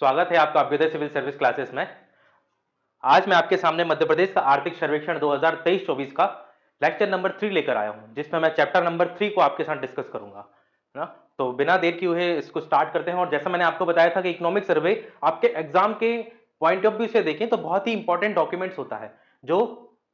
स्वागत है आपका अभ्युदय सिविल सर्विस क्लासेस में। आज मैं आपके सामने मध्य प्रदेश का आर्थिक सर्वेक्षण 2023-24 का लेक्चर नंबर 3 लेकर आया हूं, जिसमें मैं चैप्टर नंबर 3 को आपके साथ डिस्कस करूंगा, है ना। तो बिना देर किए हुए इसको स्टार्ट करते हैं। और जैसा मैंने आपको बताया था कि इकोनॉमिक सर्वे आपके एग्जाम के पॉइंट ऑफ व्यू से देखें तो बहुत ही इंपॉर्टेंट डॉक्यूमेंट्स होता है, जो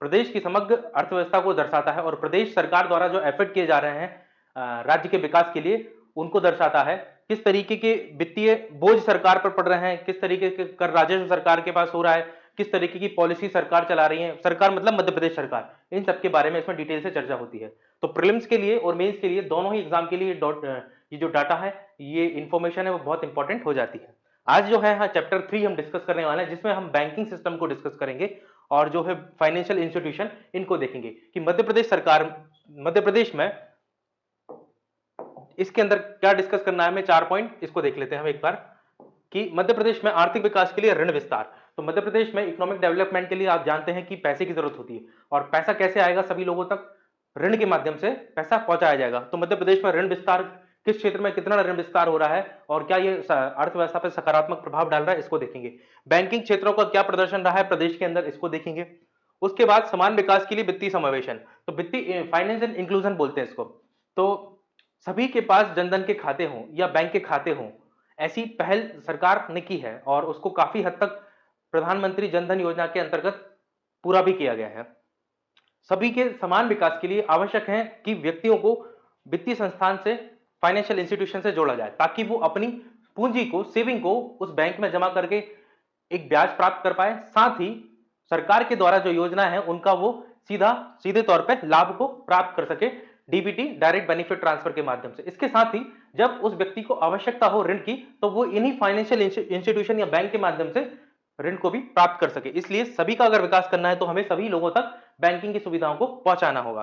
प्रदेश की समग्र अर्थव्यवस्था को दर्शाता है और प्रदेश सरकार द्वारा जो एफर्ट किए जा रहे हैं राज्य के विकास के लिए, उनको दर्शाता है। किस तरीके के वित्तीय बोझ सरकार पर पड़ रहे हैं, किस तरीके के कर राजस्व सरकार के पास हो रहा है, किस तरीके की पॉलिसी सरकार चला रही है, सरकार मतलब मध्य प्रदेश सरकार, इन सब के बारे में इसमें डिटेल से चर्चा होती है। तो प्रीलिम्स के लिए और मेंस के लिए दोनों ही एग्जाम के लिए ये जो डाटा है, ये इंफॉर्मेशन है, वो बहुत इंपॉर्टेंट हो जाती है। आज जो है चैप्टर 3 हम डिस्कस करने वाले हैं, जिसमें हम बैंकिंग सिस्टम को डिस्कस करेंगे और जो है फाइनेंशियल इंस्टीट्यूशन, इनको देखेंगे कि मध्य प्रदेश सरकार, मध्य प्रदेश में इसके अंदर क्या डिस्कस करना है। हमें 4 पॉइंट इसको देख लेते हैं हम एक बार, कि मध्य प्रदेश में आर्थिक विकास के लिए ऋण विस्तार। तो मध्य प्रदेश में इकोनॉमिक डेवलपमेंट के लिए आप जानते हैं कि पैसे की जरूरत होती है, और पैसा कैसे आएगा, सभी लोगों तक ऋण के माध्यम से पैसा पहुंचाया जाएगा। तो मध्य प्रदेश में ऋण विस्तार किस क्षेत्र में कितना ऋण विस्तार हो रहा है और क्या ये अर्थव्यवस्था पर सकारात्मक प्रभाव डाल रहा है, इसको देखेंगे। बैंकिंग क्षेत्रों का क्या प्रदर्शन रहा है प्रदेश के अंदर, इसको देखेंगे। उसके बाद समान विकास के लिए वित्तीय समावेशन, तो वित्तीय फाइनेंशियल इंक्लूजन बोलते हैं इसको। तो सभी के पास जनधन के खाते हों या बैंक के खाते हों, ऐसी पहल सरकार ने की है और उसको काफी हद तक प्रधानमंत्री जनधन योजना के अंतर्गत पूरा भी किया गया है। सभी के समान विकास के लिए आवश्यक है कि व्यक्तियों को वित्तीय संस्थान से, फाइनेंशियल इंस्टीट्यूशन से जोड़ा जाए, ताकि वो अपनी पूंजी को, सेविंग को उस बैंक में जमा करके एक ब्याज प्राप्त कर पाए। साथ ही सरकार के द्वारा जो योजना है उनका वो सीधे तौर पर लाभ को प्राप्त कर सके, डीबीटी, डायरेक्ट बेनिफिट ट्रांसफर के माध्यम से। इसके साथ ही जब उस व्यक्ति को आवश्यकता हो ऋण की, तो वो इन्हीं फाइनेंशियल इंस्टीट्यूशन या बैंक के माध्यम से ऋण को भी प्राप्त कर सके। इसलिए सभी का अगर विकास करना है तो हमें सभी लोगों तक बैंकिंग की सुविधाओं को पहुंचाना होगा।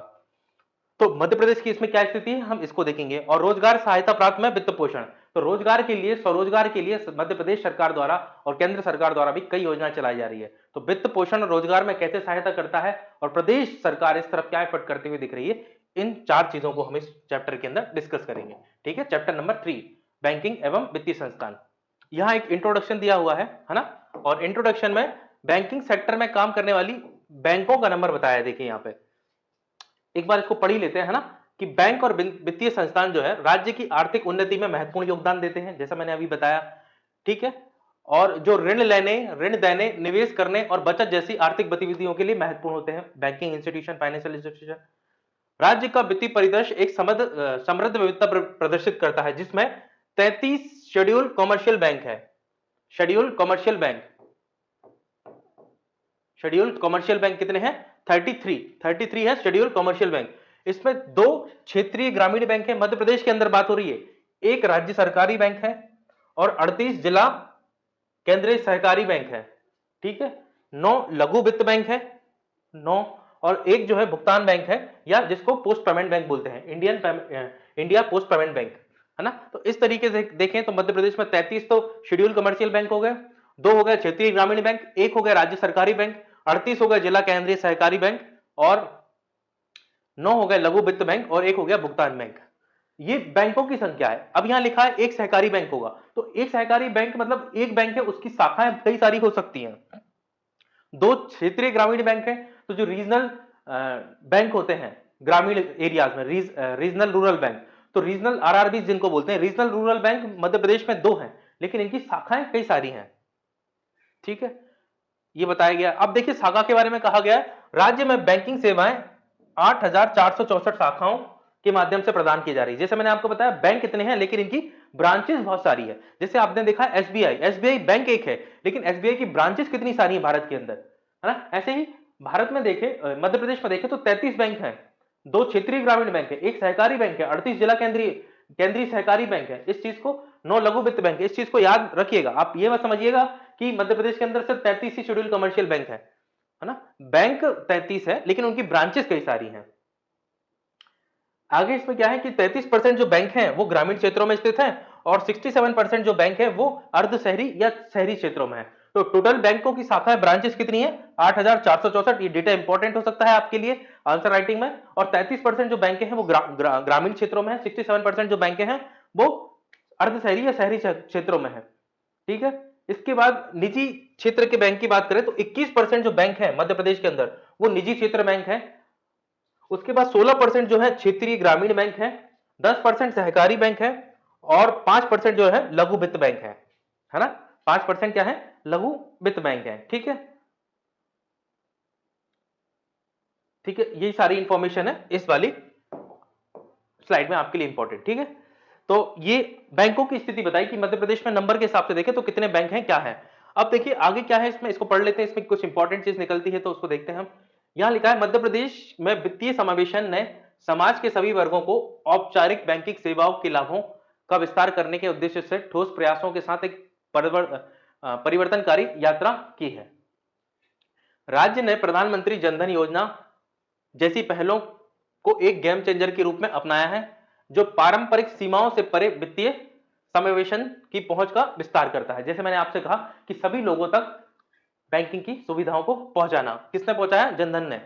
तो मध्य प्रदेश की इसमें क्या स्थिति है, हम इसको देखेंगे। और रोजगार सहायता प्राप्त में वित्त पोषण, तो रोजगार के लिए, स्वरोजगार के लिए मध्य प्रदेश सरकार द्वारा और केंद्र सरकार द्वारा भी कई योजनाएं चलाई जा रही है। तो वित्त पोषण और रोजगार में कैसे सहायता करता है और प्रदेश सरकार इस तरफ क्या एफर्ट करते हुए दिख रही है, इन 4 चीजों को हम इस चैप्टर के अंदर डिस्कस करेंगे। ठीक है, चैप्टर नंबर 3, बैंकिंग एवं वित्तीय संस्थान। यहां एक इंट्रोडक्शन दिया हुआ है ना। और इंट्रोडक्शन में बैंकिंग सेक्टर में काम करने वाली बैंकों का नंबर बताया है, देखिए यहां पे एक बार इसको पढ़ ही लेते हैं, है ना। कि बैंक और वित्तीय संस्थान जो है राज्य की आर्थिक उन्नति में महत्वपूर्ण योगदान देते हैं, जैसा मैंने अभी बताया। ठीक है, और जो ऋण लेने, ऋण देने, निवेश करने और बचत जैसी आर्थिक गतिविधियों के लिए महत्वपूर्ण होते हैं बैंकिंग इंस्टीट्यूशन, फाइनेंशियल इंस्टीट्यूशन। राज्य का वित्तीय परिदृश्य एक समृद्ध विविधता प्रदर्शित करता है, जिसमें 33 शेड्यूल कॉमर्शियल बैंक है। Schedule commercial bank, schedule commercial bank कितने हैं? 33 है शेड्यूल कॉमर्शियल बैंक। इसमें 2 क्षेत्रीय ग्रामीण बैंक है, मध्य प्रदेश के अंदर बात हो रही है। एक राज्य सरकारी बैंक है और 38 जिला केंद्रीय सहकारी बैंक है। ठीक है, 9 लघु वित्त बैंक है, 9, और एक जो है भुगतान बैंक है, या जिसको पोस्ट पेमेंट बैंक बोलते हैं, इंडिया पोस्ट पेमेंट बैंक, है ना। तो इस तरीके से देखें तो मध्य प्रदेश में 33 तो शेड्यूल कमर्शियल बैंक हो गए, 2 हो गए क्षेत्रीय ग्रामीण बैंक, 1 हो गया राज्य सरकारी बैंक, 38 हो गए जिला केंद्रीय सहकारी बैंक, और 9 हो गए लघु वित्त बैंक, और 1 हो गया भुगतान बैंक। ये बैंकों की संख्या है। अब यहां लिखा है एक सहकारी बैंक होगा, तो एक सहकारी बैंक मतलब एक बैंक है, उसकी शाखाएं कई सारी हो सकती हैं। 2 क्षेत्रीय ग्रामीण बैंक है, तो जो रीजनल बैंक होते हैं ग्रामीण एरियाज में, रीजनल रूरल बैंक, तो रीजनल आरआरबी जिनको बोलते हैं, regional rural bank Madhya Pradesh में 2 हैं, लेकिन इनकी शाखाएं कई सारी हैं। ठीक है, ये बताया गया। अब देखिए शाखा के बारे में कहा गया है, राज्य में बैंकिंग सेवाएं 8,464 शाखाओं के माध्यम से प्रदान की जा रही है। जैसे मैंने आपको बताया बैंक कितने हैं, लेकिन इनकी ब्रांचेस बहुत सारी है। जैसे आपने देखा एसबीआई बैंक एक है, लेकिन एसबीआई की ब्रांचेस कितनी सारी है भारत के अंदर, है ना। ऐसे ही भारत में देखे, मध्य प्रदेश में देखे तो 33 बैंक हैं, 2 क्षेत्रीय ग्रामीण बैंक है, 1 सहकारी बैंक है, 38 जिला केंद्रीय सहकारी बैंक है, इस चीज को 9 लघु वित्त बैंक है। इस चीज को याद रखिएगा, आप ये मत समझिएगा कि मध्य प्रदेश के अंदर सिर्फ 33 ही शेड्यूल कमर्शियल बैंक है ना। बैंक 33 है, लेकिन उनकी ब्रांचेस कई सारी हैं। आगे इसमें क्या है कि 33% जो बैंक हैं वो ग्रामीण क्षेत्रों में स्थित हैं, और 67% जो बैंक है वो अर्ध शहरी या शहरी क्षेत्रों में है। तो टोटल बैंकों की शाखाएं, ब्रांचेस कितनी है? 8,464। ये डेटा इंपॉर्टेंट हो सकता है आपके लिए आंसर राइटिंग में। और 33% जो बैंक हैं वो ग्रामीण क्षेत्रों में है, 67% जो बैंक हैं वो अर्ध शहरी या शहरी क्षेत्रों में है। ठीक है, इसके बाद निजी क्षेत्र के बैंक की बात करें तो 21% जो बैंक है मध्य प्रदेश के अंदर वो निजी क्षेत्र बैंक है। उसके बाद 16% जो है क्षेत्रीय ग्रामीण बैंक है, 10% सहकारी बैंक है और 5% जो है लघु वित्त बैंक है ना। 5% क्या है, लघु वित्त बैंक है। ठीक है, ठीक है, यही सारी इंफॉर्मेशन है इस वाली स्लाइड में आपके लिए इंपॉर्टेंट। ठीक है, तो ये बैंकों की स्थिति बताई कि मध्य प्रदेश में नंबर के हिसाब से देखें तो कितने बैंक हैं, क्या है। अब देखिए आगे क्या है इसमें, इसको पढ़ लेते हैं, इसमें कुछ इंपॉर्टेंट चीज निकलती है तो उसको देखते हैं हम। यहां लिखा है मध्य प्रदेश में वित्तीय समावेशन ने समाज के सभी वर्गों को औपचारिक बैंकिंग सेवाओं के लाभों का विस्तार करने के उद्देश्य से ठोस प्रयासों के साथ एक परिवर्तनकारी यात्रा की है। राज्य ने प्रधानमंत्री जनधन योजना जैसी पहलों को एक गेम चेंजर के रूप में अपनाया है, जो पारंपरिक सीमाओं से परे वित्तीय समावेशन की पहुंच का विस्तार करता है। जैसे मैंने आपसे कहा कि सभी लोगों तक बैंकिंग की सुविधाओं को पहुंचाना, किसने पहुंचाया, जनधन ने,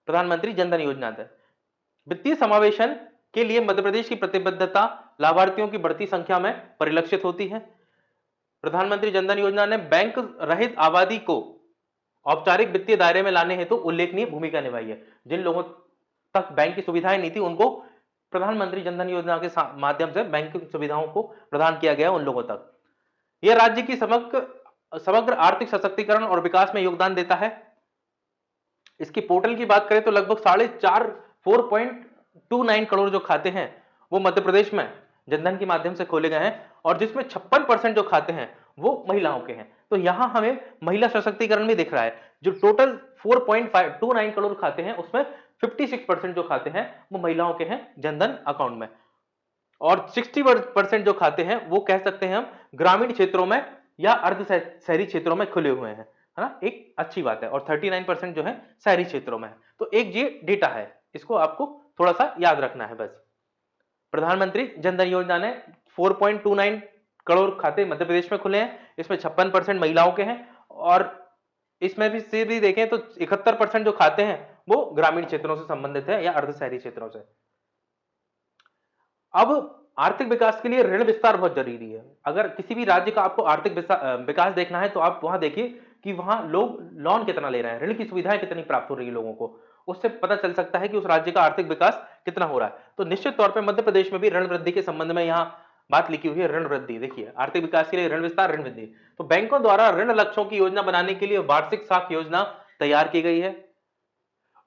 प्रधानमंत्री जनधन योजना से। वित्तीय समावेशन के लिए मध्य प्रदेश की प्रतिबद्धता लाभार्थियों की बढ़ती संख्या में परिलक्षित होती है। प्रधानमंत्री जनधन योजना ने बैंक रहित आबादी को औपचारिक वित्तीय दायरे में लाने हेतु उल्लेखनीय भूमिका निभाई है। जिन लोगों तक बैंक की सुविधाएं नहीं थी उनको प्रधानमंत्री जनधन योजना के माध्यम से बैंकिंग सुविधाओं को प्रदान किया गया उन लोगों तक। यह राज्य की समग्र आर्थिक सशक्तिकरण और विकास में योगदान देता है। इसकी पोर्टल की बात करें तो लगभग 4.29 करोड़ जो खाते हैं वो मध्य प्रदेश में जनधन के माध्यम से खोले गए हैं, और जिसमें 56% जो खाते हैं वो महिलाओं के हैं। तो यहां हमें महिला सशक्तिकरण भी दिख रहा है। जो टोटल 4.29 करोड़ खाते हैं उसमें 56% जो खाते हैं वो महिलाओं के हैं जनधन अकाउंट में, और 60% जो खाते हैं वो कह सकते हैं हम ग्रामीण क्षेत्रों में या अर्ध शहरी क्षेत्रों में खुले हुए हैं, है ना, एक अच्छी बात है। और 39% जो है शहरी क्षेत्रों में है। तो एक ये डेटा है, इसको आपको थोड़ा सा याद रखना है बस। प्रधानमंत्री जनधन योजना ने 4.29 करोड़ खाते मध्य प्रदेश में खुले हैं, इसमें 56% महिलाओं के हैं, और इसमें भी देखें तो 71% जो खाते हैं वो ग्रामीण क्षेत्रों से संबंधित है या अर्ध शहरी क्षेत्रों से। अब आर्थिक विकास के लिए ऋण विस्तार बहुत जरूरी है। अगर किसी भी राज्य का आपको आर्थिक विकास देखना है तो आप वहां देखिए कि वहां लोग लोन कितना ले रहे हैं, ऋण की सुविधाएं कितनी प्राप्त हो रही है लोगों को, उससे पता चल सकता है कि उस राज्य का आर्थिक विकास कितना हो रहा है। तो निश्चित तौर पर मध्य प्रदेश में भी ऋण वृद्धि के संबंध में यहाँ बात लिखी हुई है, ऋण वृद्धि। देखिए आर्थिक विकास के लिए ऋण विस्तार, ऋण वृद्धि। तो बैंकों द्वारा ऋण लक्ष्यों की योजना बनाने के लिए वार्षिक साख योजना तैयार की गई है।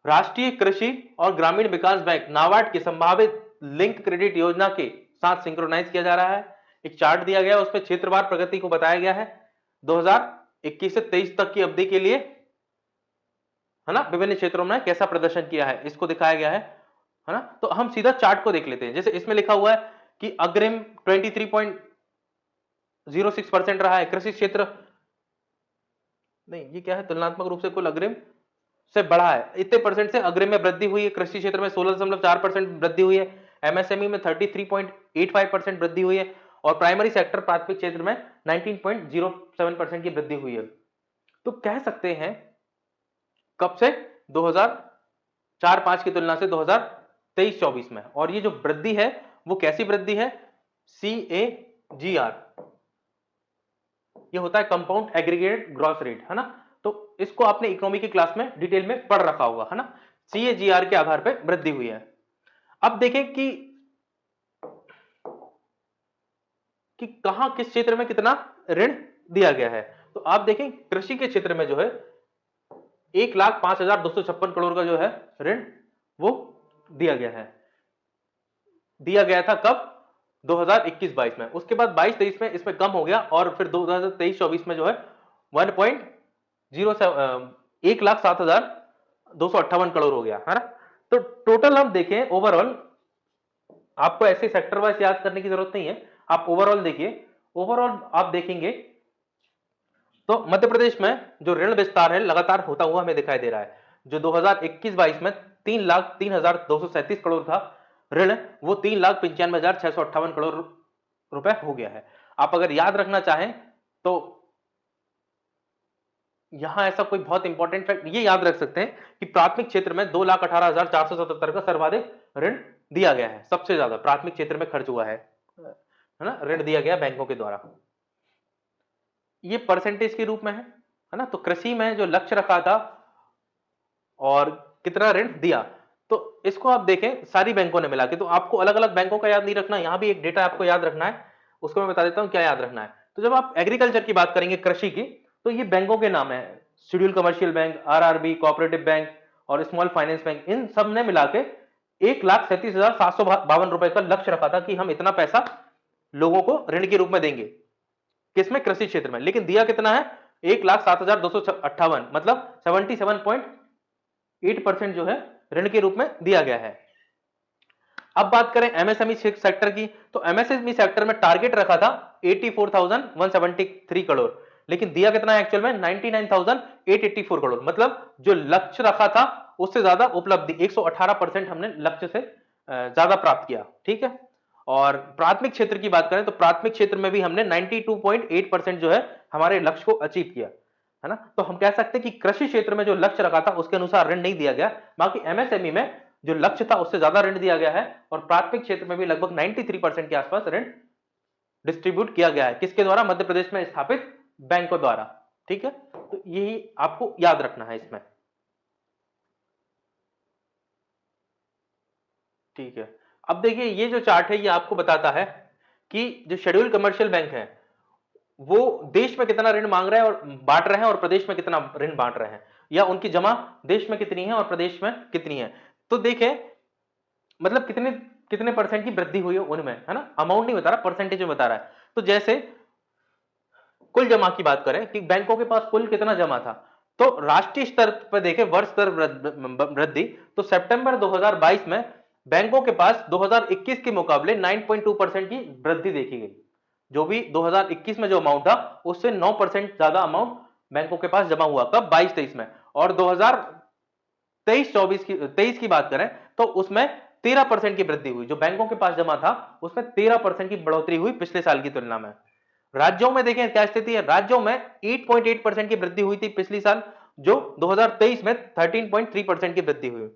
राष्ट्रीय कृषि और ग्रामीण विकास बैंक नाबार्ड की संभावित लिंक क्रेडिट योजना के साथ सिंक्रोनाइज किया जा रहा है। एक चार्ट दिया गया है, उसमें क्षेत्रवार प्रगति को बताया गया है 2021 से 23 तक की अवधि के लिए, है ना, विभिन्न क्षेत्रों में कैसा प्रदर्शन किया है इसको दिखाया गया है ना। तो हम सीधा चार्ट को देख लेते हैं। जैसे इसमें लिखा हुआ है कि अग्रिम 23.06% रहा है, कृषि क्षेत्र नहीं, ये क्या है, तुलनात्मक रूप से कुल अग्रिम से बढ़ा है, इतने परसेंट से अग्रिम में वृद्धि हुई है। कृषि क्षेत्र में 16.4% वृद्धि हुई है, एमएसएमई में 33.85% वृद्धि हुई है, और प्राइमरी सेक्टर प्राथमिक क्षेत्र में 19.07% की वृद्धि हुई है। तो कह सकते हैं कब से, 2004-05 की तुलना से 2023-24 में। और ये जो वृद्धि है वो कैसी वृद्धि है, CAGR, ये होता है कंपाउंड एग्रीगेटेड ग्रॉस रेट, है ना। तो इसको आपने इकोनॉमी की क्लास में डिटेल में पढ़ रखा होगा, है ना। CAGR के आधार पर वृद्धि हुई है। अब देखें कि कहां किस क्षेत्र में कितना ऋण दिया गया है। तो आप देखें कृषि के क्षेत्र में जो है 1,05,256 करोड़ का जो है ऋण वो दिया गया है। दिया गया था कब, 2021-22 में। उसके बाद 22-23 में इसमें कम हो गया, और फिर 2023-24 में जो है 1,07,258 करोड़ हो गया, है ना। तो टोटल हम देखें ओवरऑल, आपको ऐसे सेक्टर वाइज याद करने की जरूरत नहीं है, आप ओवरऑल देखिए। ओवरऑल आप देखेंगे तो मध्य प्रदेश में जो ऋण विस्तार है लगातार होता हुआ हमें दिखाई दे रहा है। जो 2021-22 में 3,03,237 करोड़ था ऋण, वो 3,95,658 करोड़ रुपए हो गया है। आप अगर याद रखना चाहें तो यहां ऐसा कोई बहुत इंपॉर्टेंट फैक्ट ये याद रख सकते हैं कि प्राथमिक क्षेत्र में 2,18,477 का सर्वाधिक ऋण दिया गया है, सबसे ज्यादा प्राथमिक क्षेत्र में खर्च हुआ है ना, ऋण दिया गया बैंकों के द्वारा। ये परसेंटेज के रूप में है ना। तो कृषि में जो लक्ष्य रखा था और कितना ऋण दिया, तो इसको आप देखें सारी बैंकों ने मिला के, तो आपको अलग अलग बैंकों का याद नहीं रखना, यहां भी एक डेटा आपको याद रखना है, उसको मैं बता देता हूं क्या याद रखना है। तो जब आप एग्रीकल्चर की बात करेंगे, कृषि की, तो ये बैंकों के नाम है, schedule commercial bank, RRB, cooperative bank और स्मॉल फाइनेंस बैंक, इन सब ने मिला के 1,37,752 रुपए का लक्ष्य रखा था कि हम इतना पैसा लोगों को ऋण के रूप में देंगे, किसमें, कृषि क्षेत्र में। लेकिन दिया कितना है, 1,07,258, मतलब 77.8% जो है ऋण के रूप में दिया गया है। अब बात करें एमएसएमई सेक्टर की, तो एमएसएमई सेक्टर में टारगेट रखा था 84,173 करोड़, लेकिन दिया कितना है एक्चुअल में, 99,884 करोड़, मतलब जो लक्ष्य रखा था उससे ज्यादा उपलब्धि, 118% हमने लक्ष्य से ज्यादा प्राप्त किया, ठीक है। और प्राथमिक क्षेत्र की बात करें तो प्राथमिक क्षेत्र में भी हमने 92.8% जो है हमारे लक्ष्य को अचीव किया, है ना। तो हम कह सकते हैं कि कृषि क्षेत्र में जो लक्ष्य रखा था उसके अनुसार ऋण नहीं दिया गया, बाकी एमएसएमई में जो लक्ष्य था उससे ज्यादा ऋण दिया गया है, और प्राथमिक क्षेत्र में भी लगभग 93% के आसपास ऋण डिस्ट्रीब्यूट किया गया है, किसके द्वारा, मध्य प्रदेश में स्थापित बैंकों द्वारा, ठीक है। तो यही आपको याद रखना है इसमें, ठीक है। अब देखिए ये जो चार्ट है ये आपको बताता है कि जो शेड्यूल कमर्शियल बैंक है वो देश में कितना ऋण मांग रहे हैं और बांट रहे हैं, और प्रदेश में कितना ऋण बांट रहे हैं, या उनकी जमा देश में कितनी है और प्रदेश में कितनी है। तो देखें मतलब कितने कितने परसेंट की वृद्धि हुई है उनमें, है ना, अमाउंट नहीं बता रहा, परसेंटेज में बता रहा है। तो जैसे कुल जमा की बात करें कि बैंकों के पास कुल कितना जमा था, तो राष्ट्रीय स्तर पर देखें वर्ष स्तर वृद्धि, तो सितंबर 2022 में बैंकों के पास 2021 के मुकाबले 9.2% की वृद्धि देखी गई। जो भी 2021 में जो अमाउंट था उससे 9% ज्यादा अमाउंट बैंकों के पास जमा हुआ, कब, 22-23 में। और 2023-24 की बात करें तो उसमें 13% की वृद्धि हुई, जो बैंकों के पास जमा था उसमें 13% की बढ़ोतरी हुई पिछले साल की तुलना में। राज्यों में देखें क्या स्थिति है, राज्यों में 8.8% की वृद्धि हुई थी पिछली साल, जो 2023 में 13.3% की वृद्धि हुई, है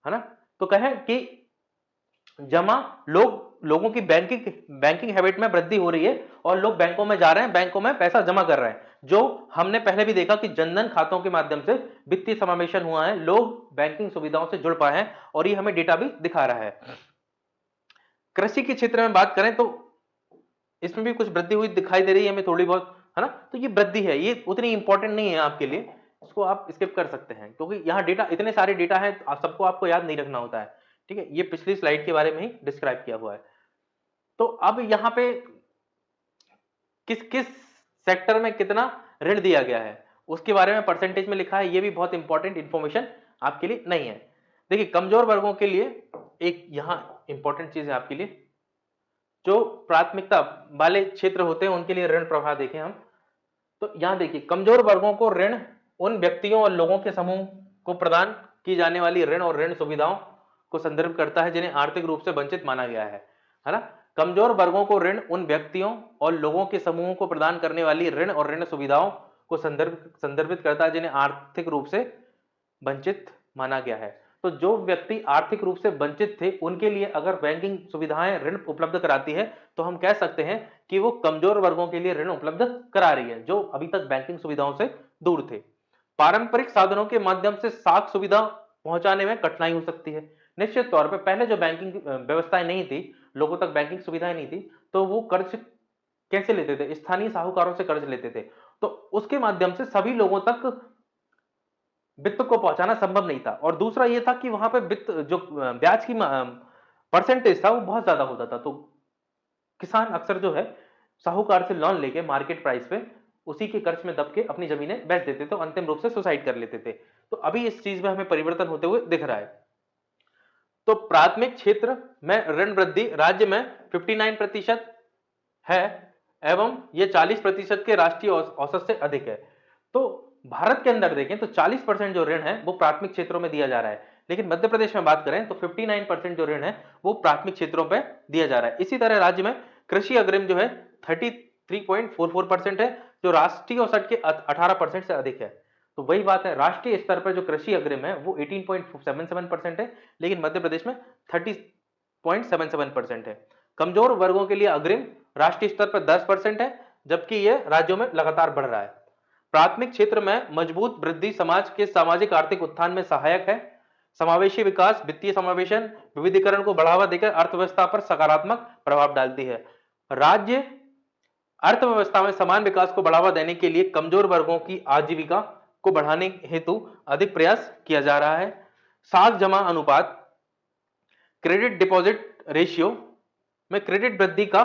ना। तो कहें कि जमा लोगों की बैंकिंग बैंकिंग हैबिट में वृद्धि हो रही है, और लोग बैंकों में जा रहे हैं, बैंकों में पैसा जमा कर रहे हैं, जो हमने पहले भी देखा कि जनधन खातों के माध्यम से वित्तीय समावेशन हुआ है, लोग बैंकिंग सुविधाओं से जुड़ पाए हैं, और ये हमें डेटा भी दिखा रहा है। कृषि के क्षेत्र में बात करें तो इसमें भी कुछ वृद्धि हुई दिखाई दे रही है हमें थोड़ी बहुत, है ना। तो ये वृद्धि है, ये उतनी इंपॉर्टेंट नहीं है आपके लिए, इसको आप स्किप कर सकते हैं, क्योंकि यहाँ डेटा इतने सारे डेटा है सबको आपको याद नहीं रखना होता है, ठीक है। ये पिछली स्लाइड के बारे में ही डिस्क्राइब किया हुआ है। तो अब यहाँ पे किस किस सेक्टर में कितना ऋण दिया गया है उसके बारे में परसेंटेज में लिखा है, ये भी बहुत इंपॉर्टेंट इंफॉर्मेशन आपके लिए नहीं है। देखिए कमजोर वर्गों के लिए एक यहाँ इंपॉर्टेंट चीज है आपके लिए, जो प्राथमिकता वाले क्षेत्र होते हैं उनके लिए ऋण प्रवाह देखें हम, तो यहां देखिए कमजोर वर्गों को ऋण उन व्यक्तियों और लोगों के समूह को प्रदान की जाने वाली ऋण और ऋण सुविधाओं को संदर्भ करता है जिन्हें आर्थिक रूप से वंचित माना गया है ना। कमजोर वर्गों को ऋण उन व्यक्तियों और लोगों के समूहों को प्रदान करने वाली ऋण और ऋण सुविधाओं को संदर्भित करता है जिन्हें आर्थिक रूप से वंचित माना गया है। तो जो व्यक्ति आर्थिक रूप से वंचित थे उनके लिए अगर बैंकिंग सुविधाएं ऋण उपलब्ध कराती है तो हम कह सकते हैं कि वो कमजोर वर्गों के लिए ऋण उपलब्ध करा रही है जो अभी तक बैंकिंग सुविधाओं से दूर थे। पारंपरिक साधनों के माध्यम से साख सुविधा पहुंचाने में कठिनाई हो सकती है। निश्चित तौर पर पहले जो बैंकिंग व्यवस्थाएं नहीं थी, लोगों तक बैंकिंग सुविधाएं नहीं थी, तो वो कर्ज कैसे लेते थे, स्थानीय साहूकारों से कर्ज लेते थे, तो उसके माध्यम से सभी लोगों तक वित्त को पहुंचाना संभव नहीं था। और दूसरा यह था कि वहां पे वित्त जो ब्याज की परसेंटेज था वो बहुत ज्यादा होता था, तो किसान अक्सर जो है साहूकार से लोन लेके मार्केट प्राइस पे उसी के कर्ज में दब के अपनी जमीनें बेच देते थे, अंतिम रूप से सुसाइड कर लेते थे। तो अभी इस चीज में हमें परिवर्तन होते हुए दिख रहा है। तो प्राथमिक क्षेत्र में ऋण वृद्धि राज्य में 59% है, एवं यह 40% के राष्ट्रीय औसत से अधिक है। तो भारत के अंदर देखें तो 40% जो ऋण है वो प्राथमिक क्षेत्रों में दिया जा रहा है, लेकिन मध्य प्रदेश में बात करें तो 59% जो ऋण है वो प्राथमिक क्षेत्रों पे दिया जा रहा है। इसी तरह राज्य में कृषि अग्रिम जो है 33.44% है, जो राष्ट्रीय औसत के 18% से अधिक है। तो वही बात है, राष्ट्रीय स्तर पर जो कृषि अग्रिम है वो 18.77% है, लेकिन मध्य प्रदेश में 30.77% है। कमजोर वर्गों के लिए अग्रिम राष्ट्रीय स्तर पर 10% है, जबकि यह राज्यों में लगातार बढ़ रहा है। प्राथमिक क्षेत्र में मजबूत वृद्धि समाज के सामाजिक आर्थिक उत्थान में सहायक है। समावेशी विकास वित्तीय समावेशन विविधीकरण को बढ़ावा देकर अर्थव्यवस्था पर सकारात्मक प्रभाव डालती है। राज्य अर्थव्यवस्था में समान विकास को बढ़ावा देने के लिए कमजोर वर्गों की आजीविका को बढ़ाने हेतु अधिक प्रयास किया जा रहा है। साख जमा अनुपात क्रेडिट डिपॉजिट रेशियो में क्रेडिट वृद्धि का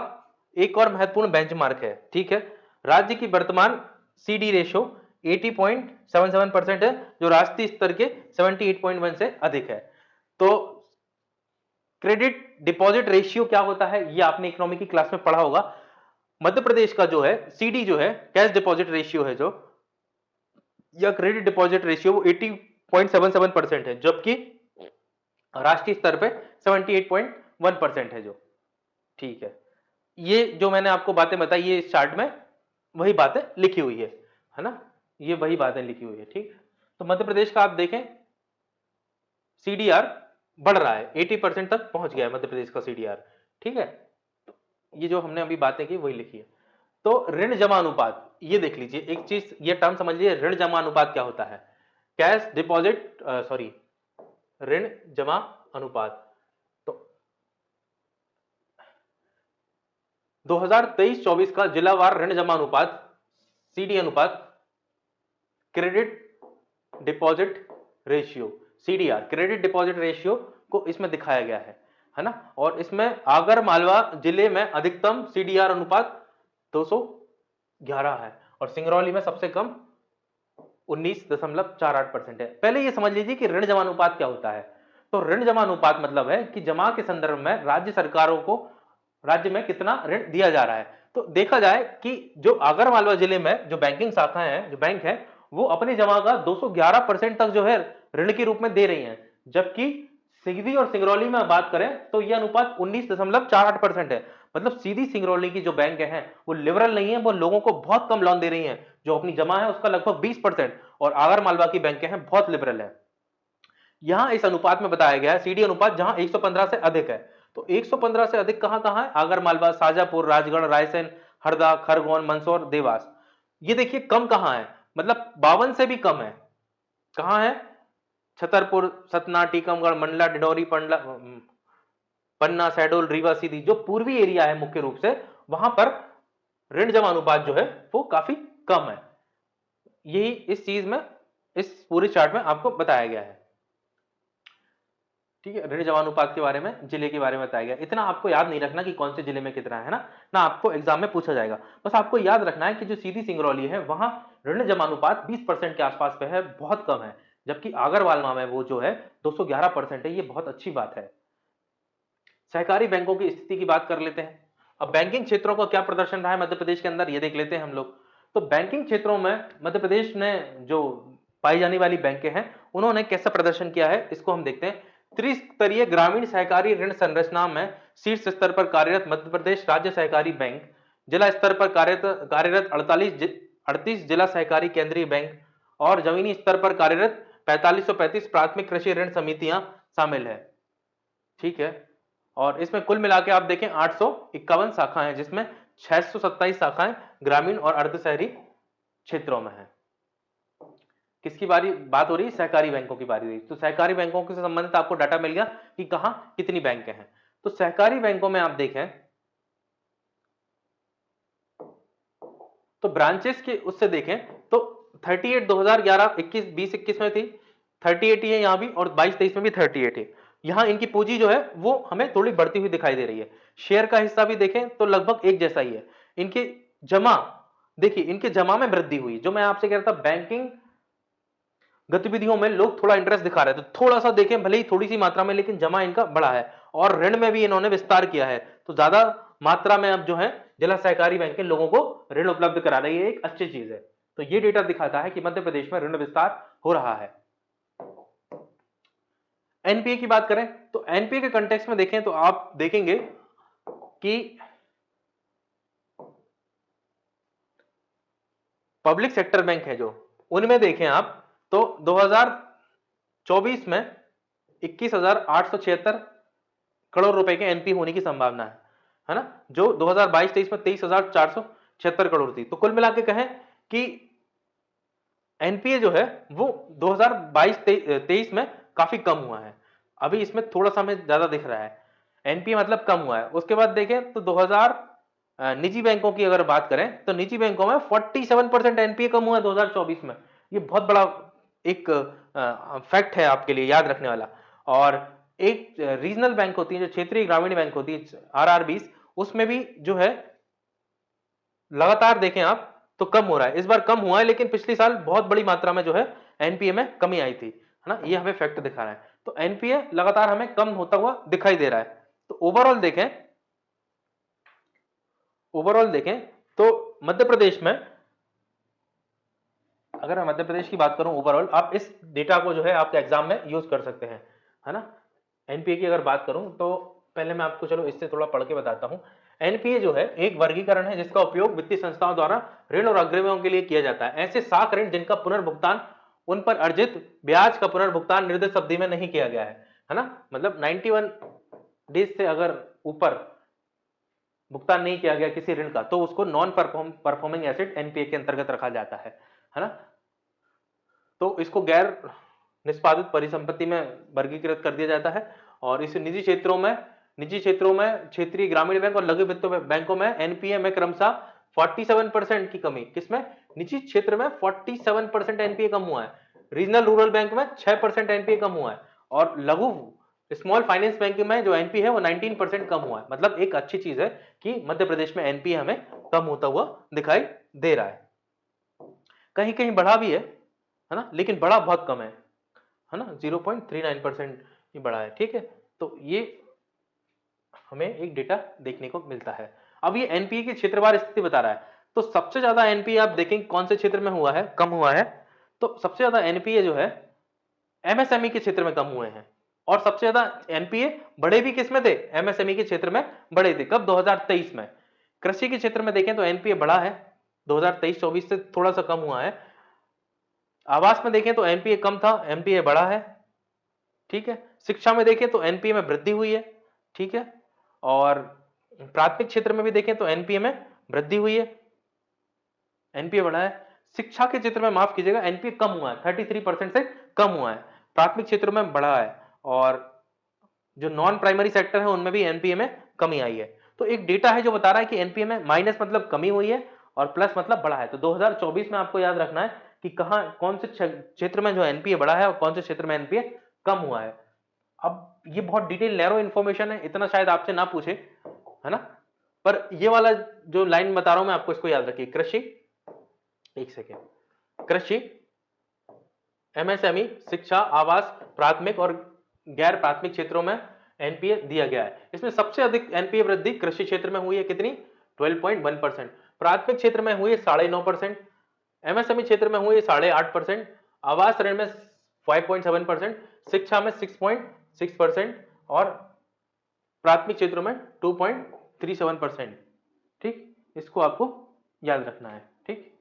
एक और महत्वपूर्ण बेंचमार्क है। ठीक है, राज्य की वर्तमान सीडी रेशियो 80.77% है, जो राष्ट्रीय स्तर के 78.1 से अधिक है। तो क्रेडिट डिपॉजिट रेशियो क्या होता है, ये आपने इकोनॉमी की क्लास में पढ़ा होगा। मध्य प्रदेश का जो है सीडी जो है कैश डिपॉजिट रेशियो है जो, या क्रेडिट डिपॉजिट रेशियो, वो 80.77% है, जबकि राष्ट्रीय स्तर पे 78.1% है जो। ठीक है, ये जो मैंने आपको बातें बताई, ये इस चार्ट में वही बातें लिखी हुई है ना, ये वही बातें लिखी हुई है। ठीक, तो मध्य प्रदेश का आप देखें सीडीआर बढ़ रहा है, 80% तक पहुंच गया है मध्य प्रदेश का सीडीआर। ठीक है, तो ये जो हमने अभी बातें की वही लिखी है। तो ऋण जमा अनुपात, ये देख लीजिए एक चीज, ये टर्म समझ लीजिए, ऋण जमा अनुपात क्या होता है। कैश डिपॉजिट सॉरी ऋण जमा अनुपात, तो 2023-24 का जिलावार ऋण जमा अनुपात सीडी अनुपात credit deposit ratio CDR credit deposit ratio को इसमें दिखाया गया है ना। और इसमें आगर मालवा जिले में अधिकतम सीडीआर अनुपात 211 है और सिंगरौली में सबसे कम 19.48% है। पहले ये समझ लीजिए कि ऋण जमा अनुपात क्या होता है। तो ऋण जमा अनुपात मतलब है कि जमा के संदर्भ में राज्य सरकारों को राज्य में कितना ऋण दिया जा रहा है। तो देखा जाए कि जो आगर मालवा जिले में जो बैंकिंग शाखाएं हैं, जो बैंक है, वो अपनी जमा का 211% तक जो है ऋण के रूप में दे रही हैं, जबकि सीधी और सिंगरौली में बात करें तो यह अनुपात 19.48% है। मतलब सीधी सिंगरौली की जो बैंक है वो लिबरल नहीं है, वो लोगों को बहुत कम लोन दे रही है, जो अपनी जमा है उसका लगभग 20%, और आगर मालवा की बैंक है बहुत लिबरल है। यहां इस अनुपात में बताया गया है सीडी अनुपात जहां 115 से अधिक है। तो 115 से अधिक कहां कहां है, आगर मालवा, शाजापुर, राजगढ़, रायसेन, हरदा, खरगोन, मंदसौर, देवास। ये देखिए कम कहां है, मतलब 52 से भी कम है। कहां है, छतरपुर, सतना, टीकमगढ़, मंडला, डिडौरी, पन्ना, शहडोल, रीवा, सीधी, जो पूर्वी एरिया है मुख्य रूप से, वहां पर ऋण जमा अनुपात जो है वो काफी कम है। यही इस चीज में इस पूरे चार्ट में आपको बताया गया है। ठीक है, ऋण जमा अनुपात के बारे में, जिले के बारे में बताया गया। इतना आपको याद नहीं रखना कि कौन से जिले में कितना है ना आपको एग्जाम में पूछा जाएगा। बस आपको याद रखना है कि जो सीधी सिंगरौली है वहां ऋण जमा अनुपात 20% के आसपास पे है, बहुत कम है, जबकि आगरमालवा में वो जो है 211% है। ये बहुत अच्छी बात है। सहकारी बैंकों की स्थिति की बात कर लेते हैं। अब बैंकिंग क्षेत्रों का क्या प्रदर्शन रहा है मध्य प्रदेश के अंदर, ये देख लेते हैं हम लोग। तो बैंकिंग क्षेत्रों में मध्य प्रदेश ने जो पाई जाने वाली बैंकें हैं उन्होंने कैसा प्रदर्शन किया है इसको हम देखते हैं। त्रिस्तरीय ग्रामीण सहकारी ऋण संरचना में शीर्ष स्तर पर कार्यरत मध्य प्रदेश राज्य सहकारी बैंक, जिला स्तर पर कार्यरत 38 जिला सहकारी केंद्रीय बैंक और जमीनी स्तर पर कार्यरत 4535 प्राथमिक कृषि ऋण समितियां शामिल है। ठीक है, और इसमें कुल मिला के आप देखें 851 शाखाएं हैं, जिसमें 627 शाखाएं ग्रामीण और अर्ध शहरी क्षेत्रों में है। किसकी बात हो रही है, सहकारी बैंकों की बात हो रही है। तो सहकारी बैंकों से संबंधित आपको डाटा मिल गया कि कहां कितनी बैंकें हैं। तो सहकारी बैंकों में आप देखें तो ब्रांचेस के उससे देखें तो 38 2011 21 20 21 में थी, 38 है यहां भी, और 22 23 में भी 38 है। यहां इनकी पूंजी जो है वो हमें थोड़ी बढ़ती हुई दिखाई दे रही है। शेयर का हिस्सा भी देखें तो लगभग एक जैसा ही है। इनके जमा देखिए, इनके जमा में वृद्धि हुई, जो मैं आपसे कह रहा था बैंकिंग गतिविधियों में लोग थोड़ा इंटरेस्ट दिखा रहे थे, थोड़ा सा देखें भले ही थोड़ी सी मात्रा में, लेकिन जमा इनका बढ़ा है और ऋण में भी इन्होंने विस्तार किया है। तो ज्यादा मात्रा में अब जो है जिला सहकारी बैंकें लोगों को ऋण उपलब्ध करा रही है, एक अच्छी चीज है। तो ये डेटा दिखाता है कि मध्य प्रदेश में ऋण विस्तार हो रहा है। एनपीए की बात करें तो एनपीए के कंटेक्स्ट में देखें तो आप देखेंगे कि पब्लिक सेक्टर बैंक है जो, उनमें देखें आप तो 2024 में 21,876 करोड़ रुपए के एनपी होने की संभावना है ना, जो 2022-23 में 23,400 76 करोड़ थी। तो कुल मिला के कहें कि एनपीए जो है वो 2022-23 में काफी कम हुआ है। अभी इसमें थोड़ा सा हमें ज्यादा दिख रहा है, एनपीए मतलब कम हुआ है। उसके बाद देखें तो 2000 निजी बैंकों की अगर बात करें तो निजी बैंकों में 47% एनपीए कम हुआ है 2024 में। ये बहुत बड़ा एक फैक्ट है आपके लिए याद रखने वाला। और एक रीजनल बैंक होती है, जो क्षेत्रीय ग्रामीण बैंक होती है, आरआरबीस, उसमें भी जो है लगातार देखें आप तो कम हो रहा है। इस बार कम हुआ है, लेकिन पिछले साल बहुत बड़ी मात्रा में जो है एनपीए में कमी आई थी, है ना। ये हमें फैक्ट दिखा रहा है। तो एनपीए लगातार हमें कम होता हुआ दिखाई दे रहा है। तो ओवरऑल देखें तो मध्य प्रदेश में, अगर मैं मध्य प्रदेश की बात करूं ओवरऑल, आप इस डेटा को जो है आपके एग्जाम में यूज कर सकते हैं, है ना। एनपीए की अगर बात करूं तो पहले मैं आपको चलो इससे थोड़ा पढ़ के बताता हूं। एनपीए जो है एक वर्गीकरण है जिसका उपयोग वित्तीय संस्थाओं द्वारा ऋण और अग्रिमों के लिए किया जाता है। ऐसे साख ऋण जिनका पुनर्भुगतान, उन पर अर्जित ब्याज का पुनर्भुगतान निर्दिष्ट अवधि में नहीं किया गया है ना। मतलब 91 डेज से अगर ऊपर भुगतान नहीं किया गया किसी ऋण का, तो उसको नॉन परफॉर्मिंग एसेट एनपीए के अंतर्गत रखा जाता है ना। तो इसको गैर निष्पादित परिसंपत्ति में वर्गीकृत कर दिया जाता है। और इसे निजी क्षेत्रों में क्षेत्रीय ग्रामीण बैंक और लघु वित्त बैंकों में एनपीए में क्रमशः 47% की कमी, किसमें, निजी क्षेत्र में 47% एनपीए कम हुआ है। रीजनल रूरल बैंक में 6% एनपीए कम हुआ है। और लघु स्मॉल फाइनेंस बैंक में जो एनपीए है वो 19% कम हुआ है। मतलब एक अच्छी चीज है कि मध्य प्रदेश में एनपीए हमें कम होता हुआ दिखाई दे रहा है। कहीं कहीं बढ़ा भी है ना, लेकिन बढ़ा बहुत कम है ना, 0.39% ही बढ़ा है। ठीक है, तो ये हमें एक डेटा देखने को मिलता है। अब ये एनपीए की क्षेत्रवार स्थिति बता रहा है। तो सबसे ज्यादा एनपीए आप देखेंगे कौन से क्षेत्र में हुआ है, कम हुआ है। तो सबसे ज्यादा एनपीए जो है एमएसएमई के क्षेत्र में कम हुए हैं। और सबसे ज्यादा एनपीए बढ़े भी किस में थे, एमएसएमई के क्षेत्र में बढ़े थे। कब, 2023 में। कृषि के क्षेत्र में देखें तो एनपीए बढ़ा है, 2023-24 से थोड़ा सा कम हुआ है। आवास में देखें तो एनपीए कम था, एनपीए बढ़ा है। ठीक है, शिक्षा में देखें तो एनपीए में वृद्धि हुई है। ठीक है, और प्राथमिक क्षेत्र में भी देखें तो एनपीए में वृद्धि हुई है, एनपीए बढ़ा है। शिक्षा के क्षेत्र में माफ कीजिएगा, एनपीए कम हुआ है, 33% से कम हुआ है। प्राथमिक क्षेत्र में बढ़ा है। और जो नॉन प्राइमरी सेक्टर है उनमें भी एनपीए में कमी आई है। तो एक डेटा है जो बता रहा है कि एनपीए में माइनस मतलब कमी हुई है और प्लस मतलब बढ़ा है। तो 2024 में आपको याद रखना है कि कहां कौन से क्षेत्र में जो एनपीए बढ़ा है और कौन से क्षेत्र में एनपीए कम हुआ है। अब ये बहुत डिटेल नैरो इन्फॉर्मेशन है, इतना शायद आपसे ना पूछे, है ना। पर ये वाला जो लाइन बता रहा हूं मैं आपको, इसको याद रखिए। कृषि, एक सेकेंड, कृषि, एमएसएमई, शिक्षा, आवास, प्राथमिक और गैर प्राथमिक क्षेत्रों में एनपीए दिया गया है। इसमें सबसे अधिक एनपीए वृद्धि कृषि क्षेत्र में हुई है, कितनी, 12.1%। प्राथमिक क्षेत्र में हुई है 9.5%, एमएसएमई क्षेत्र में हुई है 8.5%, आवास ऋण में 5.7%, शिक्षा में 6.6% और प्राथमिक क्षेत्रों में 2.37%। ठीक, इसको आपको याद रखना है। ठीक,